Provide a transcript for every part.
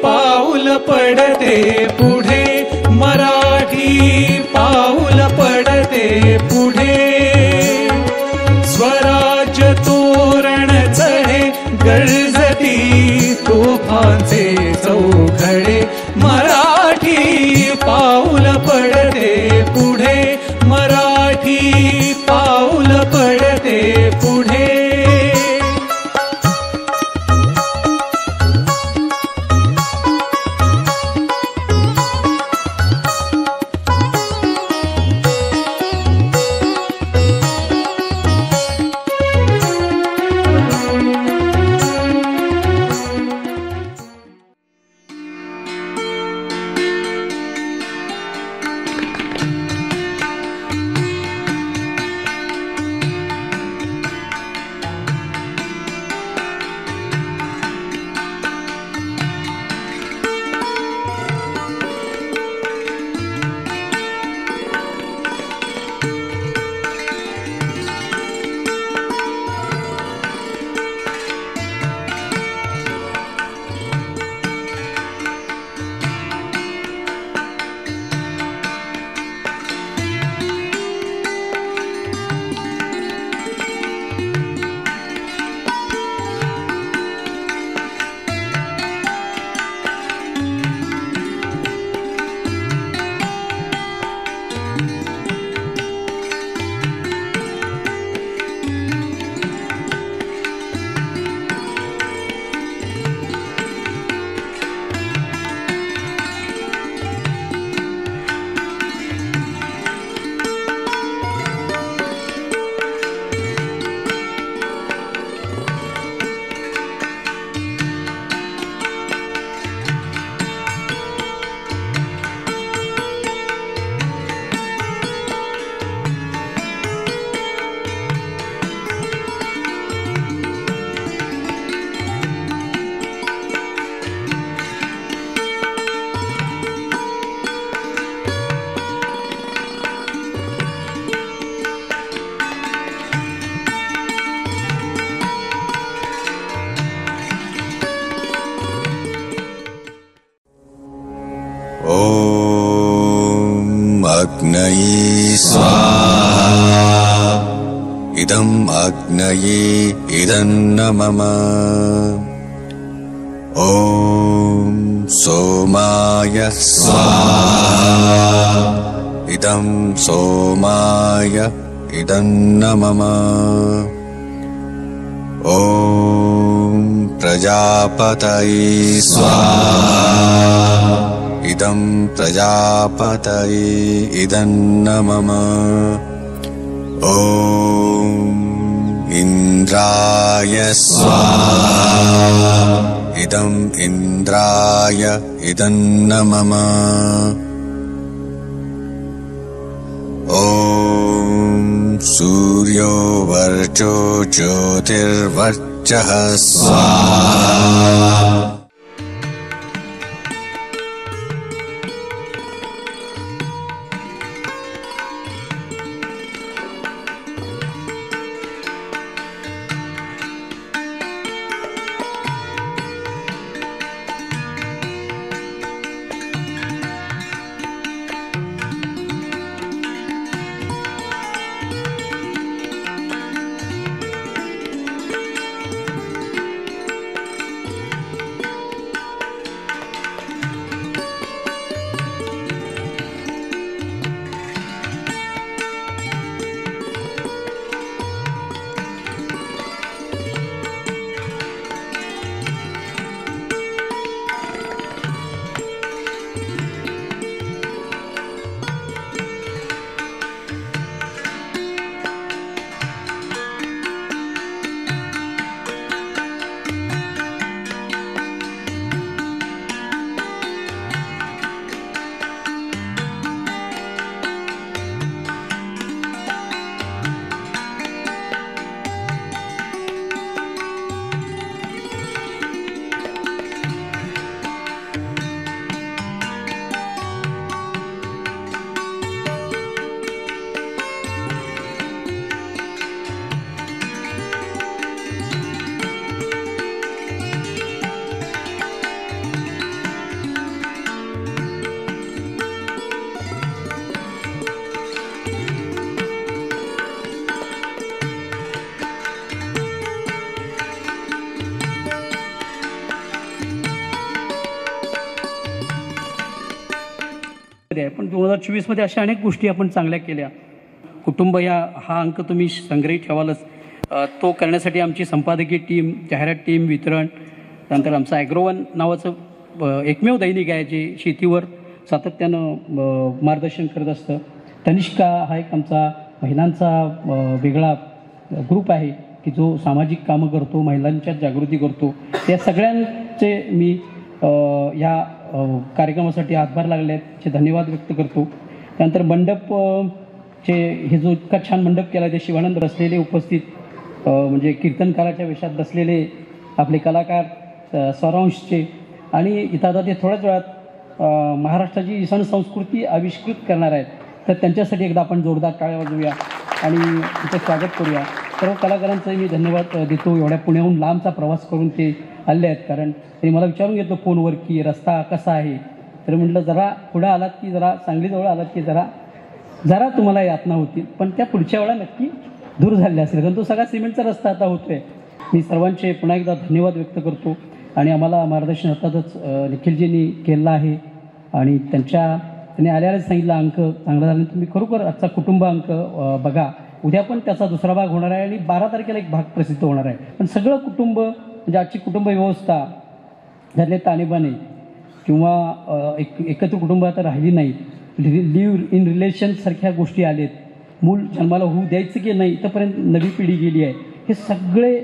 पाऊल पडते पुढे, मराठी पाऊल पडते पुढे. स्वराज्य तोरण चढे, गर्जती तोफांचे चौघडे. मराठी पाऊल पडते पुढे, मराठी पाऊल पडते पुढे. अग्नये स्वाहा इदम् अग्नये इदन्न मम ॐ सोमाय स्वाहा इदं सोमाय इदन्न मम ॐ प्रजापतये स्वाहा इदं प्रजापतये इदन्न मम ॐ इन्द्राय स्वाहा इदं इन्द्राय इदन्न मम ॐ सूर्यो वर्चो ज्योतिर्वर्चः स्वाहा आहे, पण 2024मध्ये अशा अनेक गोष्टी आपण चांगल्या केल्या. कुटुंब हा अंक तुम्ही संग्रही ठेवालच. तो करण्यासाठी आमची संपादकीय टीम, जाहिरात टीम, वितरण, त्यानंतर आमचं ॲग्रोवन नावाचं एकमेव दैनिक आहे जे शेतीवर सातत्यानं मार्गदर्शन करत असतं. तनिष्का हा एक आमचा महिलांचा वेगळा ग्रुप आहे की जो सामाजिक कामं करतो, महिलांच्यात जागृती करतो. त्या सगळ्यांचे मी या कार्यक्रमासाठी हातभार लागले आहेत त्याचे धन्यवाद व्यक्त करतो. त्यानंतर मंडपचे हे जो इतका छान मंडप केला, ते शिवानंद बसलेले उपस्थित म्हणजे कीर्तनकाराच्या वेशात बसलेले आपले कलाकार स्वरांशचे, आणि इथं आता ते थोड्याच वेळात महाराष्ट्राची सण संस्कृती आविष्कृत करणार आहेत. तर त्यांच्यासाठी एकदा आपण जोरदार टाळ्या वाजवूया आणि तिचं स्वागत करूया. सर्व कलाकारांचाही मी धन्यवाद देतो. एवढ्या पुण्याहून लांबचा प्रवास करून ते आले आहेत. कारण त्यांनी मला विचारून घेतलं फोनवर की रस्ता कसा आहे, तर म्हटलं जरा पुढं आलात की जरा सांगलीजवळ आलात की जरा तुम्हाला यातना होतील, पण त्या पुढच्या वेळा नक्की दूर झाले असेल, कारण तो सगळा सिमेंटचा रस्ता आता होतोय. मी सर्वांचे पुन्हा एकदा धन्यवाद व्यक्त करतो. आणि आम्हाला मार्गदर्शन अर्थातच निखिलजींनी केलं आहे आणि त्यांनी आल्यालाच सांगितलं अंक चांगला झाला. तुम्ही खरोखर आजचा कुटुंब अंक बघा. उद्या पण त्याचा दुसरा भाग होणार आहे आणि 12 तारखेला एक भाग प्रसिद्ध होणार आहे. पण सगळं कुटुंब म्हणजे आजची कुटुंब व्यवस्था त्यातले ताणेबाणे किंवा एकत्र कुटुंब आता राहिली नाही. लिव्ह इन रिलेशन सारख्या गोष्टी आलेत. मूल जन्माला होऊ द्यायचं की नाही इथंपर्यंत नवी पिढी गेली आहे. हे सगळे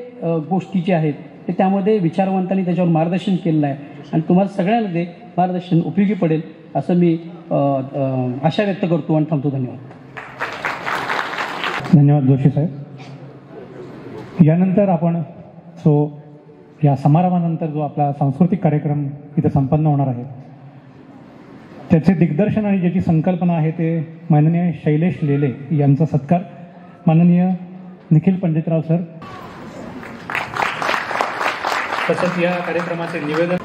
गोष्टी आहेत ते त्यामध्ये विचारवंतांनी त्याच्यावर मार्गदर्शन केलेलं आहे आणि तुम्हाला सगळ्यांमध्ये मार्गदर्शन उपयोगी पडेल असं मी आशा व्यक्त करतो आणि थांबतो. धन्यवाद. धन्यवाद जोशी साहेब. यानंतर आपण या समारंभानंतर जो आपला सांस्कृतिक कार्यक्रम इथे संपन्न होणार आहे त्याचे दिग्दर्शन आणि ज्याची संकल्पना आहे ते माननीय शैलेश लेले यांचा सत्कार माननीय निखिल पंडितराव सर. तसंच या कार्यक्रमाचे निवेदन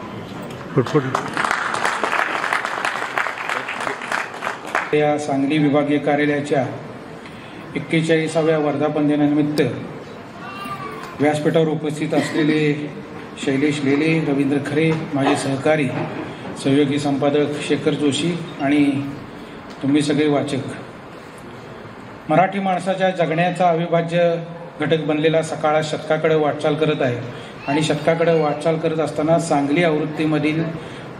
या सांगली विभागीय कार्यालयाच्या 41व्या वर्धापन दिनानिमित्त व्यासपीठावर उपस्थित असलेले शैलेश लेले, रवींद्र खरे, माझे सहकारी, सहयोगी संपादक शेखर जोशी आणि तुम्ही सगळे वाचक. मराठी माणसाच्या जगण्याचा अविभाज्य घटक बनलेला सकाळ शतकाकडे वाटचाल करत आहे आणि शतकाकडे वाटचाल करत असताना सांगली आवृत्तीमधील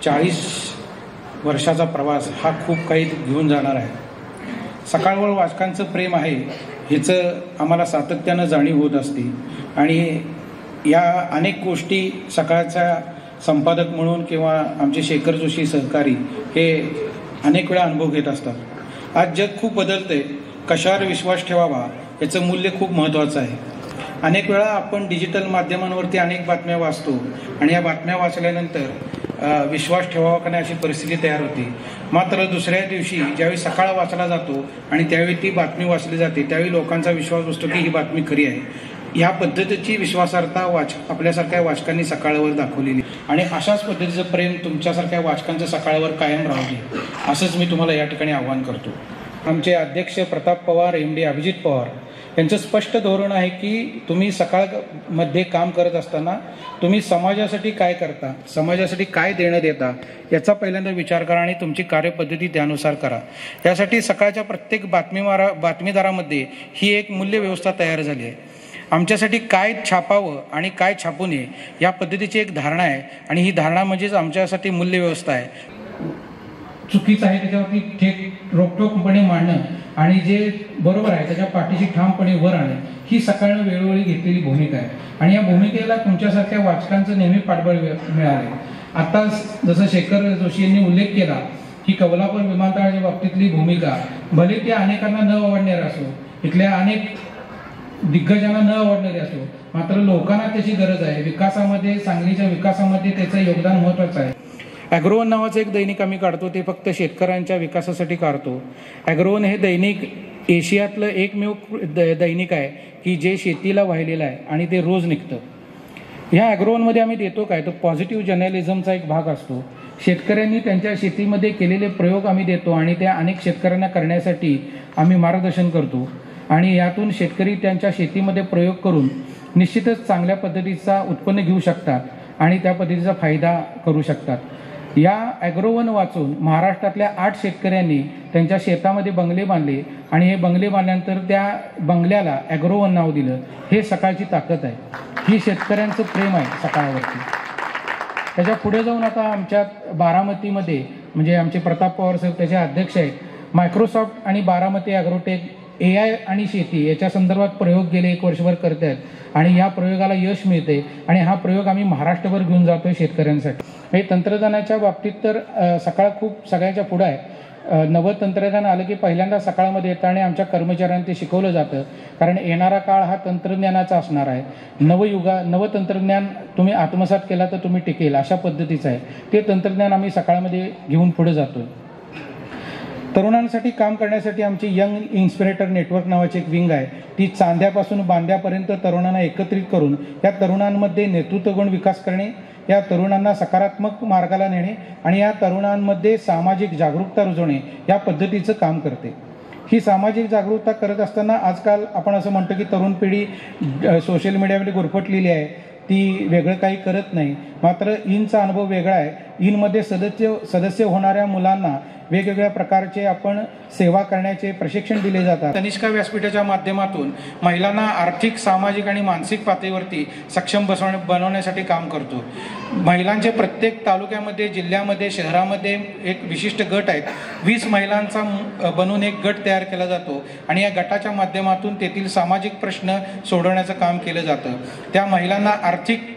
40 वर्षाचा प्रवास हा खूप काही घेऊन जाणार आहे. सकाळवर वाचकांचं प्रेम आहे ह्याचं आम्हाला सातत्यानं जाणीव होत असते आणि या अनेक गोष्टी सकाळचा संपादक म्हणून किंवा आमचे शेखर जोशी सहकारी हे अनेक वेळा अनुभव घेत असतात. आज जग खूप बदलतंय. कशावर विश्वास ठेवावा याचं मूल्य खूप महत्त्वाचं आहे. अनेक वेळा आपण डिजिटल माध्यमांवरती अनेक बातम्या वाचतो आणि या बातम्या वाचल्यानंतर विश्वास ठेवावा का नाही अशी परिस्थिती तयार होती. मात्र दुसऱ्या दिवशी ज्यावेळी सकाळ वाचला जातो आणि त्यावेळी ती बातमी वाचली जाते त्यावेळी लोकांचा विश्वास बसतो की ही बातमी खरी आहे. ह्या पद्धतीची विश्वासार्हता आपल्यासारख्या वाचकांनी सकाळवर दाखवलेली आणि अशाच पद्धतीचं प्रेम तुमच्यासारख्या वाचकांचं सकाळवर कायम राहू दे असंच मी तुम्हाला या ठिकाणी आवाहन करतो. आमचे अध्यक्ष प्रताप पवार, MD अभिजित पवार यांचं स्पष्ट धोरण आहे की तुम्ही सकाळमध्ये काम करत असताना तुम्ही समाजासाठी काय करता, समाजासाठी काय देणं देता याचा पहिल्यांदा विचार करा आणि तुमची कार्यपद्धती त्यानुसार करा. यासाठी सकाळच्या प्रत्येक बातमीदारामध्ये ही एक मूल्यव्यवस्था तयार झाली आहे. आमच्यासाठी काय छापावं आणि काय छापू नये या पद्धतीची एक धारणा आहे आणि ही धारणा म्हणजेच आमच्यासाठी मूल्यव्यवस्था आहे. चुकीचं आहे त्याच्यावरती थेट रोखठोकपणे मांडणं आणि जे बरोबर आहे त्याच्या पाठीशी ठामपणे वर आणणं ही सकाळनं वेळोवेळी घेतलेली भूमिका आहे आणि या भूमिकेला तुमच्यासारख्या वाचकांचं नेहमी पाठबळ मिळाले. आता जसं शेखर जोशी यांनी उल्लेख केला की कौलापूर विमानतळाच्या बाबतीतली भूमिका भले त्या अनेकांना न आवडणारी असो, इथल्या अनेक दिग्गजांना न आवडणारी असो, मात्र लोकांना त्याची गरज आहे. विकासामध्ये, सांगलीच्या विकासामध्ये त्याचं योगदान महत्त्वाचं आहे. ॲग्रोवन नावाचं एक दैनिक आम्ही काढतो, ते फक्त शेतकऱ्यांच्या विकासासाठी काढतो. ॲग्रोवन हे दैनिक एशियातलं एकमेव दैनिक आहे की जे शेतीला वाहिलेलं आहे आणि ते रोज निघतं. ह्या ॲग्रोवनमध्ये आम्ही देतो काय, तो पॉझिटिव्ह जर्नलिझमचा एक भाग असतो. शेतकऱ्यांनी त्यांच्या शेतीमध्ये केलेले प्रयोग आम्ही देतो आणि त्या अनेक शेतकऱ्यांना करण्यासाठी आम्ही मार्गदर्शन करतो आणि यातून शेतकरी त्यांच्या शेतीमध्ये प्रयोग करून निश्चितच चांगल्या पद्धतीचा उत्पन्न घेऊ शकतात आणि त्या पद्धतीचा फायदा करू शकतात. या ॲग्रोवन वाचून महाराष्ट्रातल्या 8 शेतकऱ्यांनी त्यांच्या शेतामध्ये बंगले बांधले आणि हे बंगले बांधल्यानंतर त्या बंगल्याला ॲग्रोवन नाव दिलं. हे सकाळची ताकद आहे, ही शेतकऱ्यांचं प्रेम आहे सकाळवरती. त्याच्या पुढे जाऊन आता आमच्या बारामतीमध्ये म्हणजे आमचे प्रताप पवार साहेब त्याचे अध्यक्ष आहेत. मायक्रोसॉफ्ट आणि बारामती ॲग्रोटेक AI आणि शेती याच्या संदर्भात प्रयोग गेले 1 वर्षभर करत आहेत आणि या प्रयोगाला यश मिळते आणि हा प्रयोग आम्ही महाराष्ट्रभर घेऊन जातोय शेतकऱ्यांसाठी. हे तंत्रज्ञानाच्या बाबतीत तर सकाळ खूप सगळ्याच्या पुढं आहे. नवं तंत्रज्ञान आलं की पहिल्यांदा सकाळमध्ये येतं आणि आमच्या कर्मचाऱ्यांना ते शिकवलं जातं, कारण येणारा काळ हा तंत्रज्ञानाचा असणार आहे. नवं तंत्रज्ञान तुम्ही आत्मसात केला तर तुम्ही टिकेल अशा पद्धतीचं आहे. ते तंत्रज्ञान आम्ही सकाळमध्ये घेऊन पुढे जातोय. तरुणांसाठी काम करण्यासाठी आमची यंग इन्स्पिरेटर नेटवर्क नावाची एक विंग आहे. ती चांद्यापासून बांद्यापर्यंत तरुणांना एकत्रित करून या तरुणांमध्ये नेतृत्व गुण विकास करणे, या तरुणांना सकारात्मक मार्गाला नेणे आणि या तरुणांमध्ये सामाजिक जागरूकता रुजवणे या पद्धतीचं काम करते. ही सामाजिक जागरूकता करत असताना आजकाल आपण असं म्हणतो की तरुण पिढी सोशल मीडियामध्ये गुरफटलेली आहे, ती वेगळं काही करत नाही. मात्र इनचा अनुभव वेगळा आहे. इनमध्ये सदस्य होणाऱ्या मुलांना वेगवेगळ्या प्रकारचे आपण सेवा करण्याचे प्रशिक्षण दिले जातात. तनिष्का व्यासपीठाच्या माध्यमातून महिलांना आर्थिक, सामाजिक आणि मानसिक पातळीवरती सक्षम बनवण्यासाठी काम करतो. महिलांचे प्रत्येक तालुक्यामध्ये, जिल्ह्यामध्ये, शहरामध्ये एक विशिष्ट गट आहेत. 20 महिलांचा बनवून एक गट तयार केला जातो आणि या गटाच्या माध्यमातून तेथील सामाजिक प्रश्न सोडवण्याचं काम केलं जातं. त्या महिलांना आर्थिक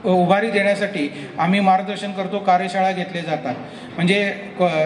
उभारी देण्यासाठी आम्ही मार्गदर्शन करतो, कार्यशाळा घेतले जातात. म्हणजे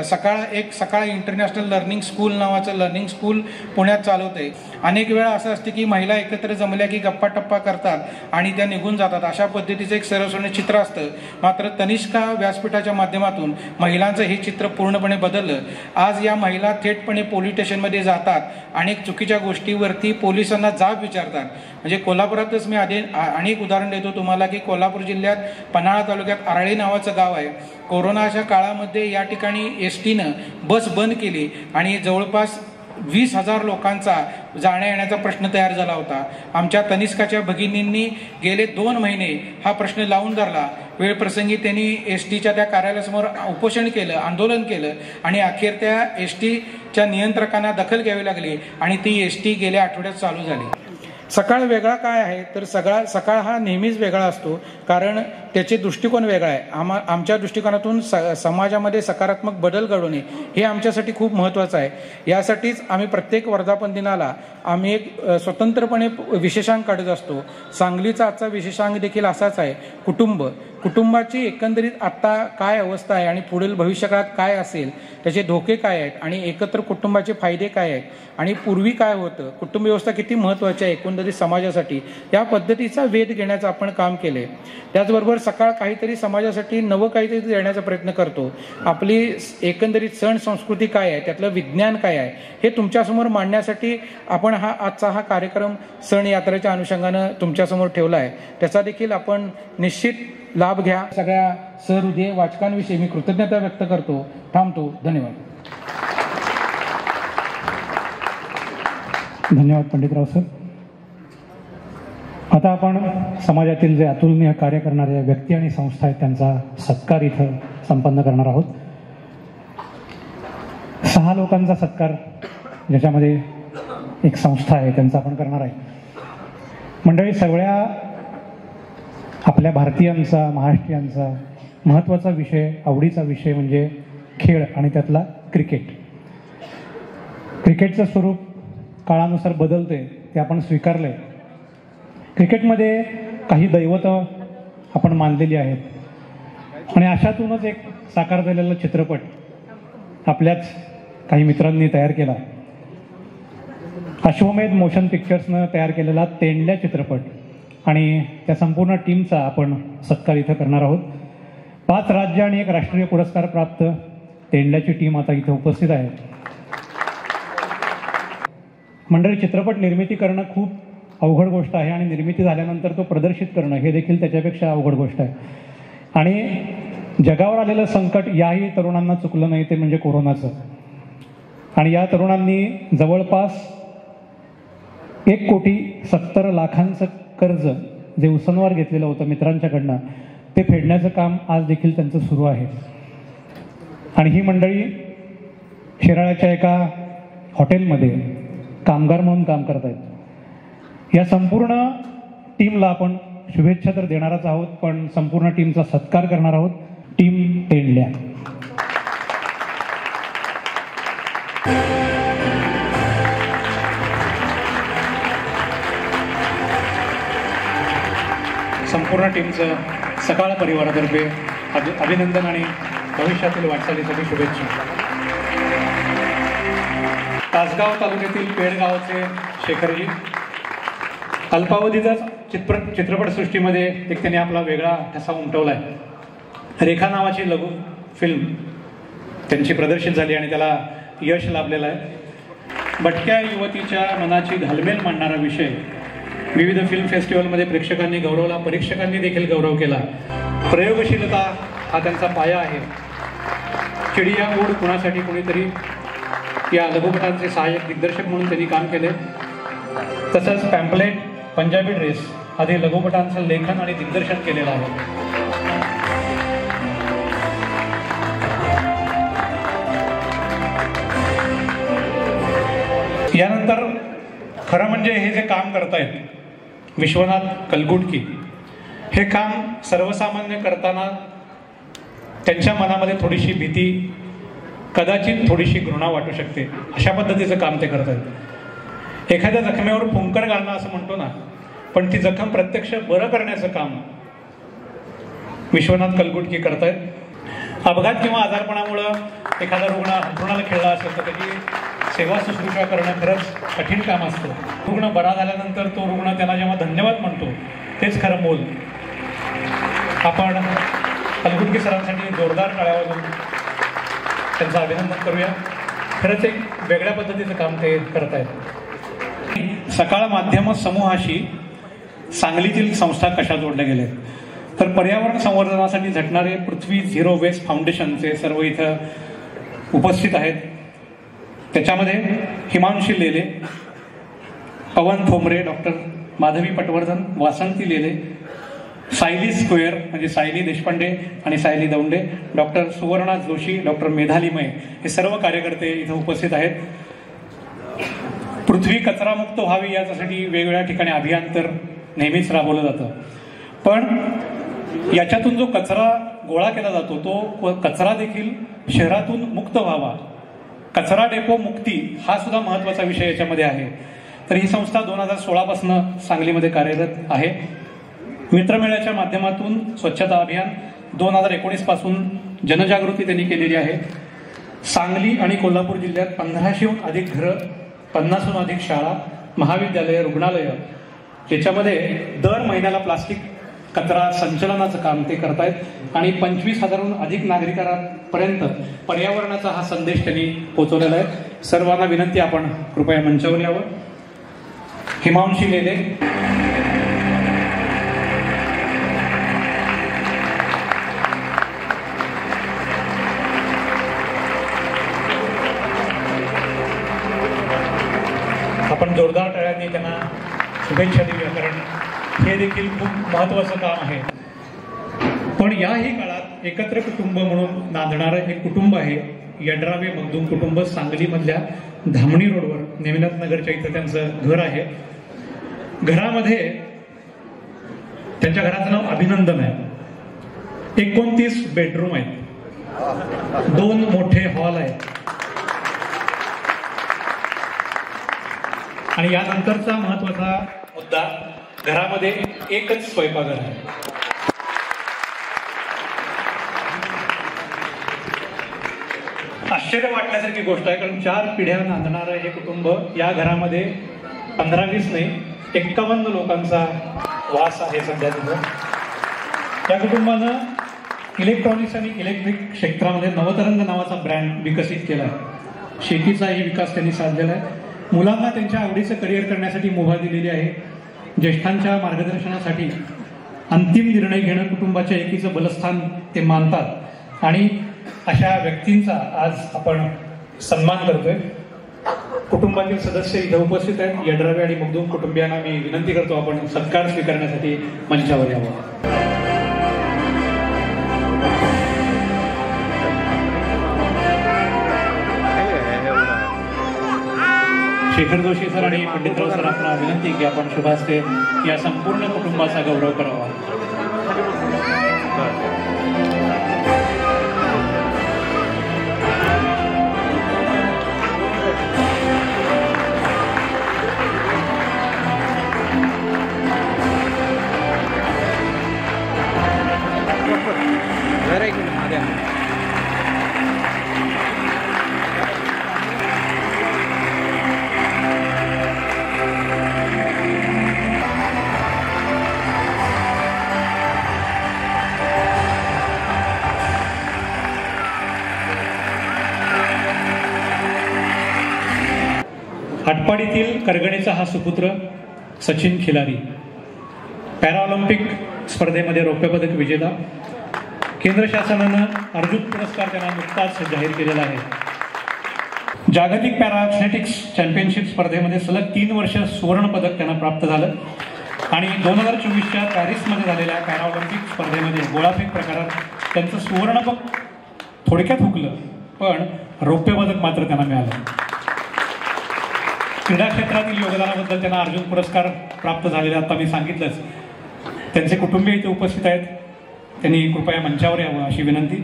सकाळ इंटरनॅशनल लर्निंग स्कूल नावाचं लर्निंग स्कूल पुण्यात चालवते. अनेक वेळा असं असते की महिला एकत्र जमल्या की गप्पा टप्पा करतात आणि त्या निघून जातात, अशा पद्धतीचं एक सरसकट चित्र असतं. मात्र तनिष्का व्यासपीठाच्या माध्यमातून महिलांचं हे चित्र पूर्णपणे बदललं. आज या महिला थेटपणे पोलीस स्टेशनमध्ये जातात, अनेक चुकीच्या गोष्टीवरती पोलिसांना जाब विचारतात. म्हणजे कोल्हापुरातच मी अनेक उदाहरण देतो तुम्हाला की कोल्हापूर जिल्ह्यात पन्हाळा तालुक्यात आरळी नावाचं गाव आहे. कोरोनाच्या काळामध्ये या ठिकाणी एसटीनं बस बंद केली आणि जवळपास 20,000 लोकांचा जाण्या येण्याचा प्रश्न तयार झाला होता. आमच्या तनिष्काच्या भगिनींनी गेले 2 महिने हा प्रश्न लावून धरला. वेळप्रसंगी त्यांनी एसटीच्या त्या कार्यालयासमोर उपोषण केलं, आंदोलन केलं आणि अखेर त्या एसटीच्या नियंत्रकांना दखल घ्यावी लागली आणि ती एसटी गेल्या आठवड्यात चालू झाली. सकाळ वेगळा काय आहे तर सकाळ हा नेहमीच वेगळा असतो, कारण त्याचे दृष्टिकोन वेगळा आहे. आमच्या दृष्टिकोनातून समाजामध्ये सकारात्मक बदल घडवणे हे आमच्यासाठी खूप महत्त्वाचं आहे. यासाठीच आम्ही प्रत्येक वर्धापन दिनाला आम्ही एक स्वतंत्रपणे विशेषांक काढत असतो. सांगलीचा आजचा विशेषांक देखील असाच आहे, कुटुंबाची एकंदरीत आत्ता काय अवस्था आहे आणि पुढील भविष्यकाळात काय असेल, त्याचे धोके काय आहेत आणि एकत्र कुटुंबाचे फायदे काय आहेत आणि पूर्वी काय होतं, कुटुंब व्यवस्था किती महत्त्वाची आहे एकंदरीत समाजासाठी, या पद्धतीचा वेध घेण्याचं आपण काम केले. त्याचबरोबर सकाळ काहीतरी समाजासाठी नवं काहीतरी देण्याचा प्रयत्न करतो. आपली एकंदरीत सण संस्कृती काय आहे, त्यातलं विज्ञान काय आहे हे तुमच्यासमोर मांडण्यासाठी आपण आजचा हा कार्यक्रम सण यात्रेच्या अनुषंगानं तुमच्यासमोर ठेवला आहे. त्याचा देखील आपण निश्चित लाभ घ्या. सगळ्या सहृदय वाचकांविषयी मी कृतज्ञता व्यक्त करतो. थांबतो. धन्यवाद. धन्यवाद पंडितराव सर. आता आपण समाजातील जे अतुलनीय कार्य करणाऱ्या व्यक्ती आणि संस्था आहेत त्यांचा सत्कार इथं संपन्न करणार आहोत. 6 लोकांचा सत्कार ज्याच्यामध्ये एक संस्था आहे त्यांचा आपण करणार आहे. मंडळी, सगळ्या आपल्या भारतीयांचा, महाराष्ट्रीयांचा महत्त्वाचा विषय, आवडीचा विषय म्हणजे खेळ आणि त्यातला क्रिकेट. क्रिकेटचं स्वरूप काळानुसार बदलते ते आपण स्वीकारले. क्रिकेटमध्ये काही दैवतं आपण मानलेली आहेत आणि अशातूनच एक साकार झालेला चित्रपट आपल्याच काही मित्रांनी तयार केला. अश्वमेध मोशन पिक्चर्सनं तयार केलेला तेंडल्या चित्रपट आणि त्या संपूर्ण टीमचा आपण सत्कार इथं करणार आहोत. 5 राज्य आणि 1 राष्ट्रीय पुरस्कार प्राप्त तेंडल्याची टीम आता इथं उपस्थित आहे. मंडळी, चित्रपट निर्मिती करणं खूप अवघड गोष्ट आहे आणि निर्मिती झाल्यानंतर तो प्रदर्शित करणं हे देखील त्याच्यापेक्षा अवघड गोष्ट आहे. आणि जगावर आलेलं संकट याही तरुणांना चुकलं नाही ते म्हणजे कोरोनाचं. आणि या तरुणांनी जवळपास 1,70,00,000 कर्ज जे उसनवार घेतलेलं होतं मित्रांच्याकडनं ते फेडण्याचं काम आज देखील त्यांचं सुरू आहे. आणि ही मंडळी शिराळ्याच्या एका हॉटेलमध्ये कामगार म्हणून काम करत आहेत. या संपूर्ण टीमला आपण शुभेच्छा तर देणारच आहोत, पण संपूर्ण टीमचा सत्कार करणार आहोत. टीम तेंडल्या. संपूर्ण टीमचं सकाळ परिवारातर्फे अभिनंदन आणि भविष्यातील वाटचालीसाठी शुभेच्छा. तासगाव तालुक्यातील पेड गावचे शेखरजी अल्पावधीतच चित्रपटसृष्टीमध्ये एक त्यांनी आपला वेगळा ठसा उमटवला आहे. रेखा नावाची लघु फिल्म त्यांची प्रदर्शित झाली आणि त्याला यश लाभलेलं आहे. भटक्या युवतीच्या मनाची घालमेल मांडणारा विषय विविध फिल्म फेस्टिवलमध्ये प्रेक्षकांनी गौरवला, परीक्षकांनी देखील गौरव केला. प्रयोगशीलता हा त्यांचा पाया आहे. चिडिया उड कुणासाठी कुणीतरी या लघुपटांचे सहाय्यक दिग्दर्शक म्हणून त्यांनी काम केले. तसंच पॅम्पलेट, पंजाबी ड्रेस आदी लघुपटांचं लेखन आणि दिग्दर्शन केलेलं आहे. यानंतर खरं म्हणजे हे जे काम करतायत विश्वनाथ कलगुटकी, हे काम सर्वसामान्य करताना त्यांच्या मनामध्ये थोडीशी भीती, कदाचित थोडीशी घृणा वाटू शकते, अशा पद्धतीचं काम ते करतायत. एखाद्या जखमेवर फुंकर घालणं असं म्हणतो ना, पण ती जखम प्रत्यक्ष बरं करण्याचं काम विश्वनाथ कलगुटकी करतायत. अपघात किंवा आजारपणामुळं एखादा रुग्ण अंथरुणाला खेळला असेल तर त्याची सेवा शुश्रूषा करणं खरंच कठीण काम असतं. रुग्ण बरा झाल्यानंतर तो रुग्ण त्यांना जेव्हा धन्यवाद म्हणतो तेच खरं मोल. आपण कलगुटकी सरांसाठी जोरदार टाळ्या वाजवून त्यांचं अभिनंदन करूया. खरंच एक वेगळ्या पद्धतीचं काम ते करत आहेत. सकाळ माध्यम समूहाशी सांगलीतील संस्था कशा जोडल्या गेल्या तर पर्यावरण संवर्धनासाठी झटणारे पृथ्वी झिरो वेस्ट फाउंडेशनचे सर्व इथं उपस्थित आहेत. त्याच्यामध्ये हिमांशी लेले, पवन थोमरे, डॉक्टर माधवी पटवर्धन, वासंती लेले, सायली स्क्वेअर म्हणजे सायली देशपांडे आणि सायली दौंडे, डॉक्टर सुवर्णा जोशी, डॉक्टर मेधाली मय हे सर्व कार्यकर्ते इथं उपस्थित आहेत. पृथ्वी कचरामुक्त व्हावी याच्यासाठी वेगवेगळ्या ठिकाणी अभियान तर नेहमीच राबवलं जातं, पण याच्यातून जो कचरा गोळा केला जातो तो कचरा देखील शहरातून मुक्त व्हावा. कचरा डेपो मुक्ती हा सुद्धा महत्त्वाचा विषय याच्यामध्ये आहे. तर ही संस्था 2016 पासून सांगलीमध्ये कार्यरत आहे. मित्रमेळ्याच्या माध्यमातून स्वच्छता अभियान 2019 पासून जनजागृती त्यांनी केलेली आहे. सांगली आणि कोल्हापूर जिल्ह्यात 1500हून अधिक घरं, 50हून अधिक शाळा, महाविद्यालय, रुग्णालय याच्यामध्ये दर महिन्याला प्लास्टिक कचरा संचलनाचं काम ते करतायत आणि 25,000हून अधिक नागरिकांपर्यंत पर्यावरणाचा हा संदेश त्यांनी पोहोचवलेला आहे. सर्वांना विनंती आपण कृपया मंचावर यावं. हिमांशी लेले, आपण जोरदार टाळ्यांनी त्यांना शुभेच्छा देऊया, कारण हे देखील खूप महत्त्वाचं काम आहे. पण याही काळात एकत्र कुटुंब म्हणून नांदणारं एक कुटुंब आहे यड्रावे मगदूम कुटुंब. सांगलीमधल्या धामणी रोडवर नेमिनाथ नगरच्या इथं त्यांचं घर आहे. घरामध्ये त्यांच्या घराचं नाव अभिनंदन आहे. 29 बेडरूम आहेत, 2 मोठे हॉल आहेत आणि यानंतरचा महत्वाचा मुद्दा, घरामध्ये एकच स्वयंपाकघर आहे. आश्चर्य वाटण्यासारखी गोष्ट आहे, कारण 4 पिढ्या नांदणारं हे कुटुंब, या घरामध्ये 15-20 नाही 51 लोकांचा वास आहे सध्या तिथं. या कुटुंबानं इलेक्ट्रॉनिक्स आणि इलेक्ट्रिक क्षेत्रामध्ये नवतरंग नावाचा ब्रँड विकसित केला आहे. शेतीचाही विकास त्यांनी साधलेला आहे. मुलांना त्यांच्या आवडीचं करिअर करण्यासाठी मुभा दिलेली आहे. ज्येष्ठांच्या मार्गदर्शनासाठी अंतिम निर्णय घेणं कुटुंबाच्या एकीचं बलस्थान ते मानतात आणि अशा व्यक्तींचा आज आपण सन्मान करतोय. कुटुंबातील सदस्य इथं उपस्थित आहेत. यड्रावे आणि मगदूम कुटुंबियांना मी विनंती करतो आपण सत्कार स्वीकारण्यासाठी मंचावर यावं. शेखर जोशी सर आणि पंडितराव सर आपल्याला विनंती की आपण शुभास्ते या संपूर्ण कुटुंबाचा गौरव करावा. आटपाडीतील करगणेचा हा सुपुत्र सचिन खिलारी पॅराऑलिम्पिक स्पर्धेमध्ये रौप्य पदक विजेता. केंद्र शासनानं अर्जुन पुरस्कार त्यांना नुकताच जाहीर केलेला आहे. जागतिक पॅरा ॲथलेटिक्स चॅम्पियनशिप स्पर्धेमध्ये सलग 3 वर्ष सुवर्ण पदक त्यांना प्राप्त झालं आणि 2024च्या पॅरिसमध्ये झालेल्या पॅराऑलिम्पिक स्पर्धेमध्ये गोळाफेक प्रकारात त्यांचं सुवर्ण पदक थोडक्यात हुकलं, पण रौप्य पदक मात्र त्यांना मिळालं. क्रीडा क्षेत्रातील योगदानाबद्दल त्यांना अर्जुन पुरस्कार प्राप्त झालेला आता मी सांगितलंच. त्यांचे कुटुंबीय इथे उपस्थित आहेत, त्यांनी कृपया मंचावर यावं अशी विनंती.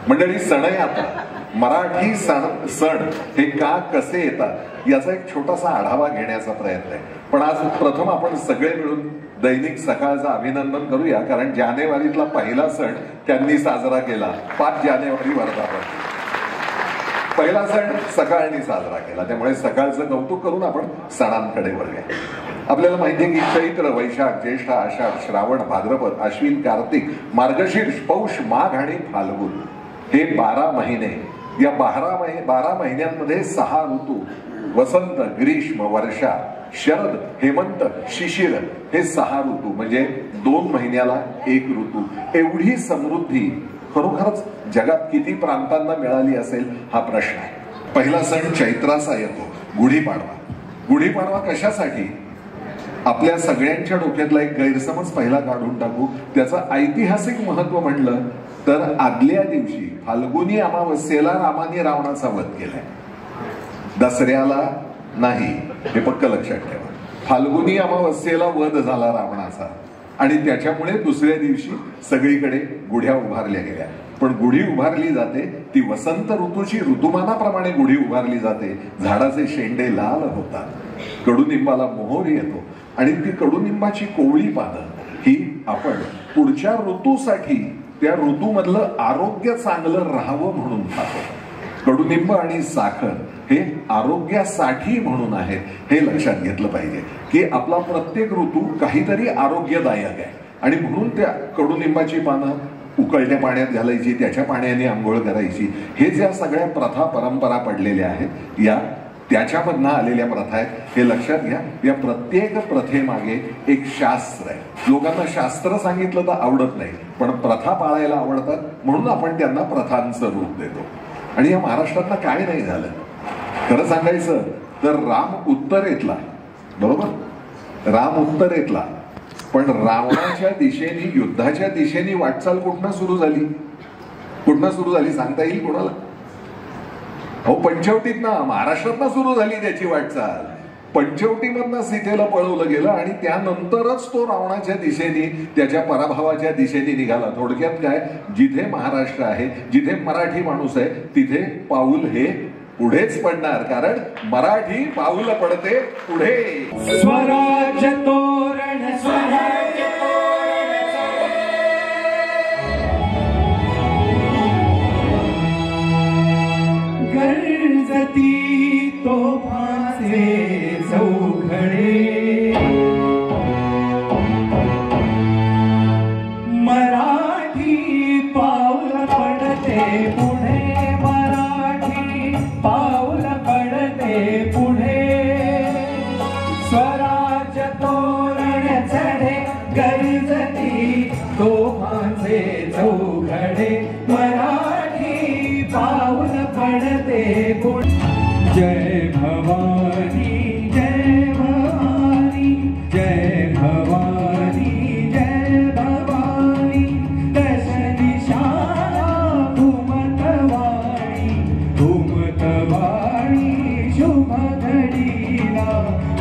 मंडळी, सण आहे आता. मराठी सण हे का कसे येतात याचा एक छोटासा आढावा घेण्याचा प्रयत्न आहे. पण आज प्रथम आपण सगळे मिळून दैनिक सकाळचं अभिनंदन करूया, कारण जानेवारीतला पहिला सण त्यांनी साजरा केला. 5 जानेवारी वर्धापन पहिला सण सकाळनी साजरा केला, त्यामुळे सकाळचं कौतुक करून आपण सणांकडे वळूया. आपल्याला माहिती आहे की चैत्र, वैशाख, ज्येष्ठ, आषाढ, श्रावण, भाद्रपद, अश्विन, कार्तिक, मार्गशीर्ष, पौष, माघ आणि फाल्गुन हे 12 महिने. या 12 महिन्यांमध्ये 6 ऋतू, वसंत, ग्रीष्म, वर्षा, शरद, हेमंत, शिशिर हे 6 ऋतू, म्हणजे 2 महिन्याला 1 ऋतू. एवढी समृद्धी खरोखरच जगात किती प्रांतांना मिळाली असेल हा प्रश्न आहे. पहिला सण चैत्राचा येतो, गुढीपाडवा. गुढीपाडवा कशासाठी? आपल्या सगळ्यांच्या डोक्यातला एक गैरसमज पहिला काढून टाकू. त्याचं ऐतिहासिक महत्व म्हणलं तर आदल्या दिवशी फाल्गुनी अमावस्येला रामाने रावणाचा वध केलाय. दसऱ्याला नाही, हे पक्क लक्षात ठेवा. फाल्गुनी अमावस्येला वध झाला रावणाचा आणि त्याच्यामुळे दुसऱ्या दिवशी सगळीकडे गुढ्या उभारल्या गेल्या. पण गुढी उभारली जाते ती वसंत ऋतूची ऋतुमानाप्रमाणे गुढी उभारली जाते. झाडाचे शेंडे लाल होतात, कडुनिंबाला मोहोर येतो आणि ती कडुनिंबाची कोवळी पानं ही आपण पुढच्या ऋतूसाठी, त्या ऋतूमधलं आरोग्य चांगलं राहावं म्हणून खातो. कडुनिंब आणि साखर हे आरोग्यासाठी म्हणून आहेत, हे लक्षात घेतलं पाहिजे की आपला प्रत्येक ऋतू काहीतरी आरोग्यदायक आहे आणि म्हणून त्या कडुनिंबाची पानं उकळत्या पाण्यात घालायची, त्याच्या पाण्याने आंघोळ करायची. हे ज्या सगळ्या प्रथा परंपरा पडलेल्या आहेत या त्याच्यामधनं आलेल्या प्रथा आहेत, हे लक्षात घ्या. या प्रत्येक प्रथेमागे एक शास्त्र आहे. लोकांना शास्त्र सांगितलं तर आवडत नाही, पण प्रथा पाळायला आवडतात म्हणून आपण त्यांना प्रथांचं रूप देतो. आणि या महाराष्ट्रातनं काय नाही झालं खरं सांगायचं तर राम उत्तरेतला, बरोबर, राम उत्तरेतला, पण रावणाच्या दिशेने, युद्धाच्या दिशेने वाटचाल कुठनं सुरू झाली? कुठनं सुरू झाली सांगता येईल कोणाला? हो, पंचवटीतनं, महाराष्ट्रातनं सुरू झाली त्याची वाटचाल. पंचवटीमधनं सीतेला पळवलं गेलं आणि त्यानंतरच तो रावणाच्या दिशेने, त्याच्या पराभवाच्या दिशेने निघाला. थोडक्यात काय, जिथे महाराष्ट्र आहे, जिथे मराठी माणूस आहे, तिथे पाऊल हे पुढेच पडणार, कारण मराठी पाऊल पडते पुढे. स्वराज्य तोरण, स्वराज्य तोरण, गरजती तोफांचे चौघडे मराठी पाऊल पडते पुढे मराठी पाऊल पडते पुढे स्वराज्य तोरण चढे गरजती तोफांचे चौघडे मराठी पाऊल पडते पुढे जय भवानी जय भवानी जय भवानी जय भवानी दश दिशा घुमतवाणी घुमतवाणी शुभ घडीला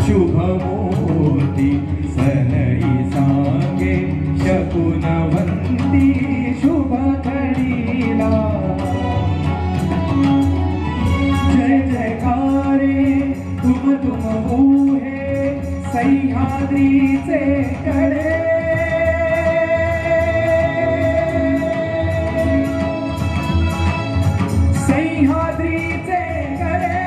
शुभ मुहूर्ती सनई सांगे शकुनवंती शुभ घडीला जय जयकारे तुम उहे सह्याद्रीचे कडे सह्याद्रीचे कडे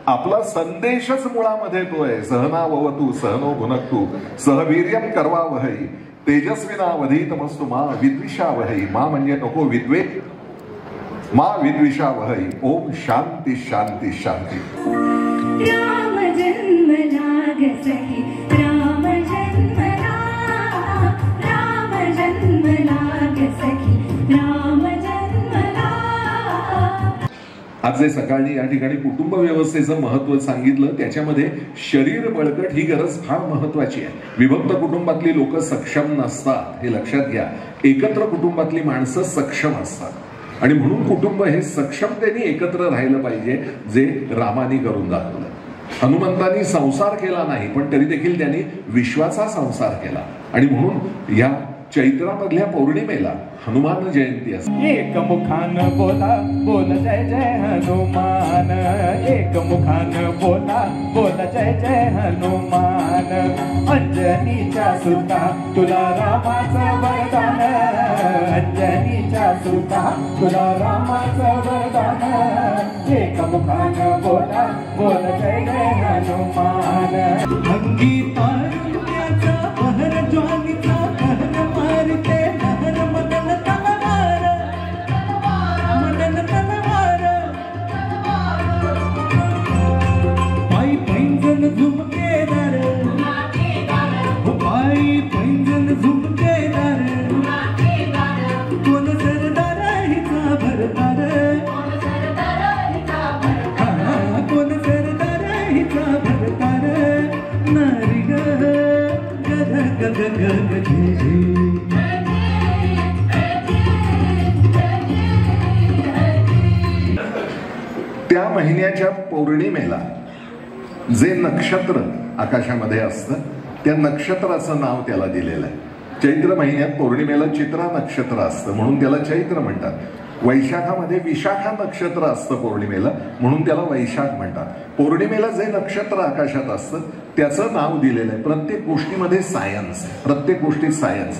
आपला संदेशच मुळामध्ये तो आहे. सहनाववतु सहनो भुनक्तु सहवीर्यम करवावहै तेजस्विनावधीतमस्तु मा विद्विषावहै. मा म्हणजे नको विद्वेग, मा विद्विषावहै. ओम शांती शांती शांती. राम जन्मला ग सखी राम जन्मला राम जन्मला ग सखी राम जन्मला. आज जे सकाळी या ठिकाणी कुटुंब व्यवस्थेचं महत्व सांगितलं त्याच्यामध्ये शरीर बळकट ही गरज फार महत्वाची आहे. विभक्त कुटुंबातली लोक सक्षम नसतात हे लक्षात घ्या. एकत्र कुटुंबातली माणसं सक्षम असतात आणि म्हणून कुटुंब हे सक्षमतेने एकत्र राहिलं पाहिजे, जे रामानी करून दाखवलं. हनुमंतांनी संसार केला नाही पण तरी देखील त्यांनी विश्वाचा संसार केला आणि म्हणून या चैत्रामधल्या पौर्णिमेला हनुमान जयंती असते. एक मुखान बोला बोल जय जय हनुमान एक मुखान बोला बोल जय जय हनुमान. अंजनीच्या सुता तुला रामाचं वरदान अंजनीच्या सुता तुला रामाचं वरदान. एक मुखान बोला बोल जय जय हनुमान. अंगी तारुण्याचा बहर ज्वालीचा कहर मारते लहर मदन तलवार मदन तलवार. पायी पैंजण झुमकेदार पायी पैंजण झुमकेदार. कोण सरदार हिचा भरदार कोण सरदार हिचा भरदार. नारी ग गग गग गग त्या महिन्याच्या पौर्णिमेला जे नक्षत्र आकाशामध्ये असतं त्या नक्षत्राचं नाव त्याला दिलेलं आहे. चैत्र महिन्यात पौर्णिमेला चित्रा नक्षत्र असतं म्हणून त्याला चैत्र म्हणतात. वैशाखामध्ये विशाखा नक्षत्र असतं पौर्णिमेला म्हणून त्याला वैशाख म्हणतात. पौर्णिमेला जे नक्षत्र आकाशात असतं त्याचं नाव दिलेलं आहे. प्रत्येक गोष्टीमध्ये सायन्स, प्रत्येक गोष्टीत सायन्स.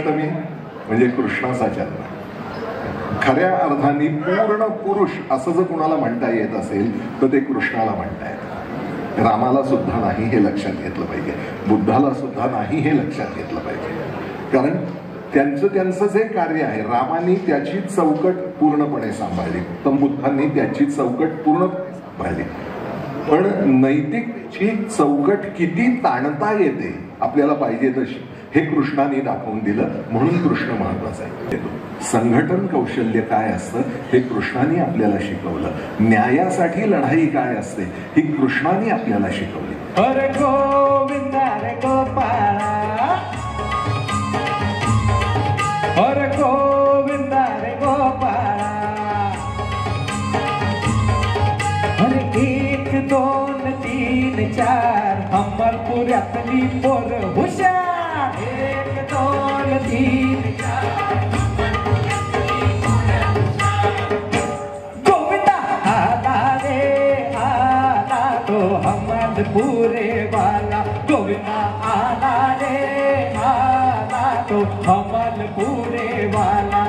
कृष्णाष्टमी म्हणजे कृष्णाचा जन्म. खऱ्या अर्थाने पूर्ण पुरुष असं जर कुणाला म्हणता येत असेल तर ते कृष्णाला म्हणता येतं. रामाला सुद्धा नाही हे लक्षात घेतलं पाहिजे, बुद्धाला सुद्धा नाही हे लक्षात घेतलं पाहिजे. कारण त्यांचं जे कार्य आहे, रामाने त्याची चौकट पूर्णपणे सांभाळली, तर बुद्धांनी त्याची चौकट पूर्ण सांभाळली. पण नैतिकची चौकट किती ताणता येते आपल्याला पाहिजे तशी हे कृष्णाने दाखवून दिलं, म्हणून कृष्ण महत्वाचा आहे. संघटन कौशल्य काय असतं हे कृष्णाने आपल्याला शिकवलं. न्यायासाठी लढाई काय असते ही कृष्णाने आपल्याला शिकवली. हरे गोविंद हरे गोपाळा, हरे गोविंद हरे गोपाळा. हरे 1 2 3 4 अंबरपुऱ्यातली पोर हुशार. 1 2 3 4 गोविंदा आला रे आला तो अमरपुरे वाला. गोविंदा आला रे आला तो अमरपुरे वाला.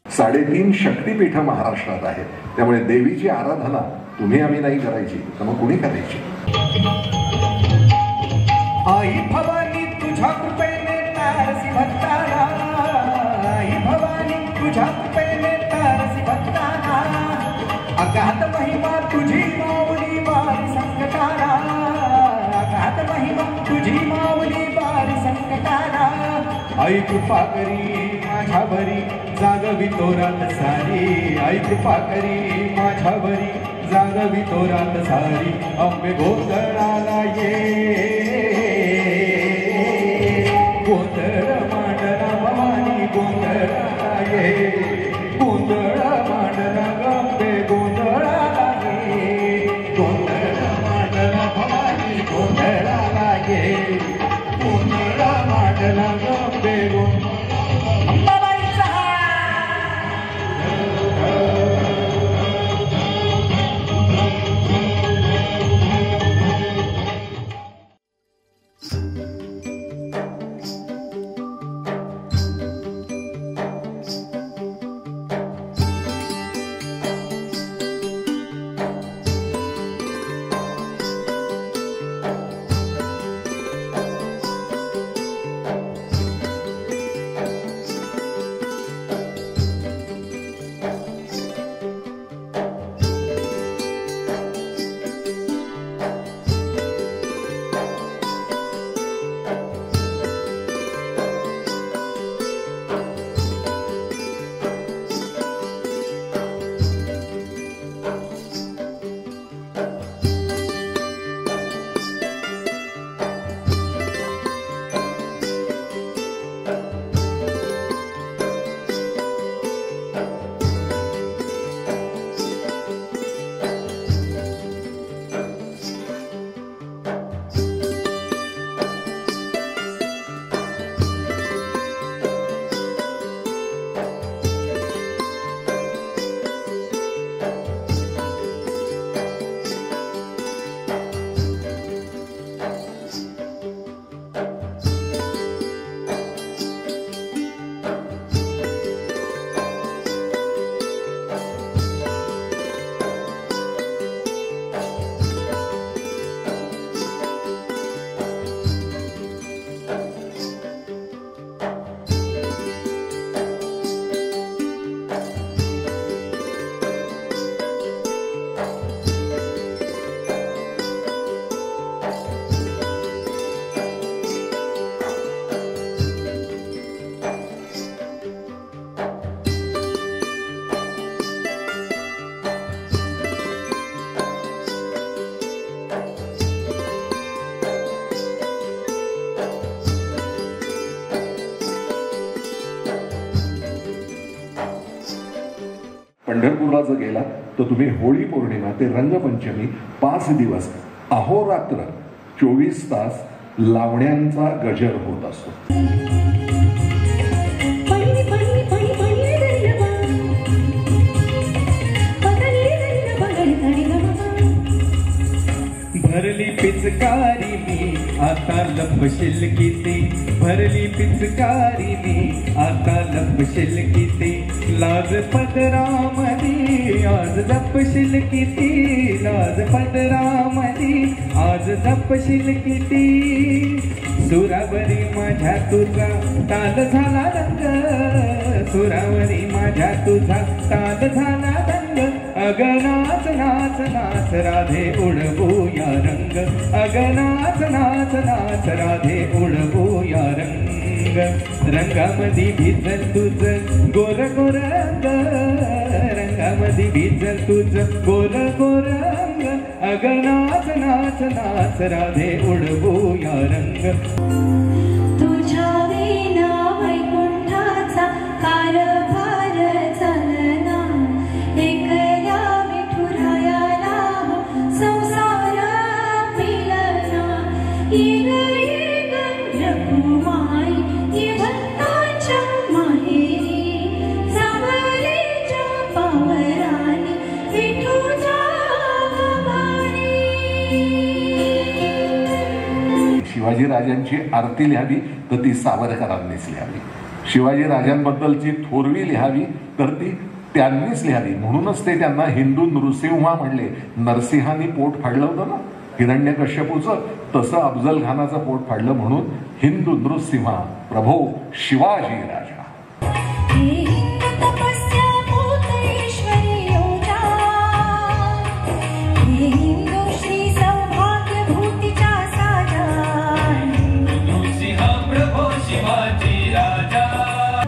साडेतीन शक्तिपीठ महाराष्ट्रात आहेत. त्यामुळे देवीची आराधना तुम्ही आम्ही नाही करायची तर मग कुणी करायची. आई भवानी तुझ्या कृपेने तारसी भक्ताना, आई भवानी तुझ्या कृपेने तारसी भक्ताना. अगाध महिमा तुझी माऊली बारी संकटाना, अगाध महिमा तुझी माऊली बारी संकटाना. आई कृपा करी माझ्यावरी जागवी तोरात सारी, आई कृपा करी माझ्यावरी जागवी तोरात सारी. अंबे गोंधळाला ये गोंधळ मांडला भवानी. पंढरपूरला जर गेला तर तुम्ही होळी पौर्णिमा ते रंगपंचमी 5 दिवस अहोरात्र 24 तास लावण्यांचा गजर होत असतो. भरली पिचकारी मी आता लपशील किती, भरली पिचकारी मी आता लपशील किती, लाज पदरामधी आज जपशील किती, लाज पदरामधी आज जपशील किती, सुरावरी माझ्या तुझा ताल झाला रंग, सुरावरी माझ्या तुझा ताल झाला रंग, अग नाच नाच नाच राधे उडवूया रंग, अग नाच नाच नाच राधे उडवूया रंग, रंगामध्ये भिजल तुझ गोर गोर रंग, रंगामध्ये भिजल तुझ गोर गोर रंग, अग नाच नाच नाच राधे उडवूया रंग. तुझ्या विना वैकुंठाचा कारभार चालना, एकल्या विठुरायाला संसार मिलना, येग येग रघुमाई ये भक्तांच्या माहेरी, सावरीच्या पावरानी विठूच्या गवारी. शिवाजी राजांची आरती लिहावी तर ती सावरकरांनीच लिहावी, शिवाजी राजांबद्दलची थोरवी लिहावी तर ती त्यांनीच लिहावी. म्हणूनच ते त्यांना हिंदू नृसिंहा म्हणले. नरसिंहानी पोट फाडलं होतं ना हिरण्यकश्यपूचं, तसं अफजल खानाचं पोट फाडलं म्हणून हिंदू नृसिंहा प्रभो शिवाजी राजा. हे हिंद तपस्या भूतेश्वरी योजा, हे हिंदू श्री सौभाग्य भूतीच्या साजा,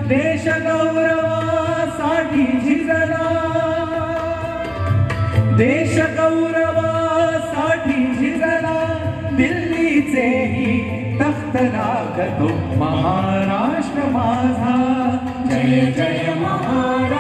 देश गौरवासाठी झिजला, देश गौरवासाठी झिजला, दिल्लीचेही तख्त राखतो महाराष्ट्र माझा, जय जय महाराष्ट्र.